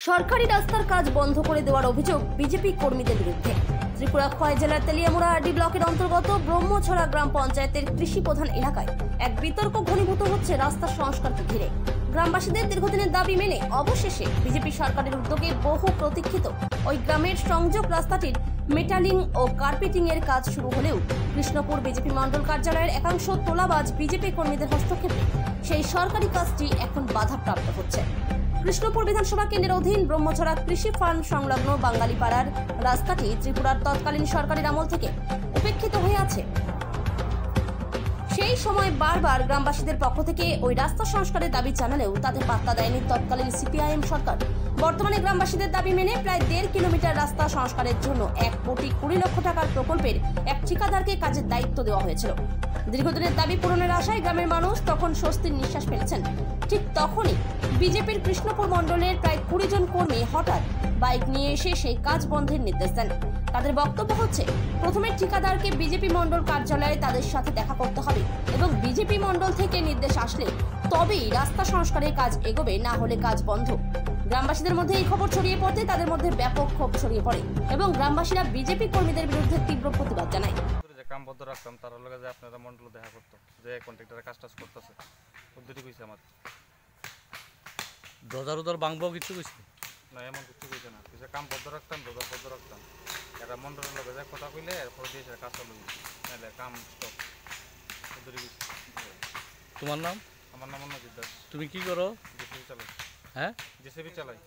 সরকারি রাস্তার কাজ বন্ধ করে দেওয়ার অভিযোগ বিজেপি কর্মীদের বিরুদ্ধে। ত্রিপুরা খোয়াই জেলার তেলিয়ামুড়া আরডি ব্লকের অন্তর্গত ব্রহ্মছড়া গ্রাম পঞ্চায়েতের কৃষি প্রধান এলাকায় এক বিতর্ক ঘনীভূত হচ্ছে রাস্তা সংস্কারকে ঘিরে। গ্রামবাসীদের দীর্ঘদিনের দাবি মেনে অবশেষে বিজেপি সরকারের উদ্যোগে বহু প্রতীক্ষিত ওই গ্রামের সংযোগ রাস্তাটির মেটালিং ও কার্পেটিং এর কাজ শুরু হলেও কৃষ্ণপুর বিজেপি মণ্ডল কার্যালয়ের একাংশ তোলাবাজ বিজেপি কর্মীদের হস্তক্ষেপে সেই সরকারি কাজটি এখন বাধাপ্রাপ্ত হচ্ছে। কৃষ্ণপুর বিধানসভা কেন্দ্রের অধীন ব্রহ্মছড়া কৃষি ফার্ম সংলগ্ন বাঙালিপাড়ার রাস্তাটি ত্রিপুরার তৎকালীন সরকারের আমল থেকে উপেক্ষিত হয়ে আছে। সেই সময় বারবার গ্রামবাসীদের পক্ষ থেকে ওই রাস্তা সংস্কারের দাবি জানালেও তাদের পাত্তা দেয়নি তৎকালীন সিপিআইএম সরকার। বর্তমানে গ্রামবাসীদের দাবি মেনে প্রায় 1.5 কিলোমিটার রাস্তা সংস্কারের জন্য 1,20 লক্ষ টাকার প্রকল্পের এক ঠিকাদারকে কাজের দায়িত্ব দেওয়া হয়েছিল। দীর্ঘদিনের দাবি পূরণের আশায় গ্রামের মানুষ তখন স্বস্তির নিঃশ্বাস ফেলেছেন। ঠিক তখনই বিজেপির কৃষ্ণপুর মণ্ডলের প্রায় 20 জন কর্মী হঠাৎ বাইক নিয়ে এসে সেই কাজ বন্ধের নির্দেশ দেন। তাদের বক্তব্য হচ্ছে, প্রথমে ঠিকাদারকে বিজেপি মণ্ডল কার্যালয়ে তাদের সাথে দেখা করতে হবে এবং বিজেপি মণ্ডল থেকে নির্দেশ আসলে তবেই রাস্তা সংস্কারের কাজ এগোবে, না হলে কাজ বন্ধ। গ্রামবাসীদের মধ্যে এই খবর ছড়িয়ে পড়তে তাদের মধ্যে ব্যাপক ক্ষোভ ছড়িয়ে পড়ে এবং গ্রামবাসীরা বিজেপি কর্মীদের বিরুদ্ধে তীব্র প্রতিবাদ জানায়। কাম বদ্ধ রাখতাম তার লগে যে আপনারা মন্ডল দেখা করতো যে কন্ট্রাক্টরে কাজ টাজ করতেছে পদ্ধতি কইছে আমার দরজার ভাঙবো কিছু কইছে না, এমন কিছু কইছে না। কিছু কাম বদ্ধ রাখতাম, দরজা বদ্ধ রাখতাম। এটা মন্ডলের লগে যে কথা কইলে এরপর দিয়ে সেটা কাজ চালু নাহলে কাম স্টপ পদ্ধতি কইছে। তোমার নাম? আমার নাম অন্য জিদ্দাস। তুমি কি করো? জেসিবি চালাই। হ্যাঁ, জেসিবি চালাই।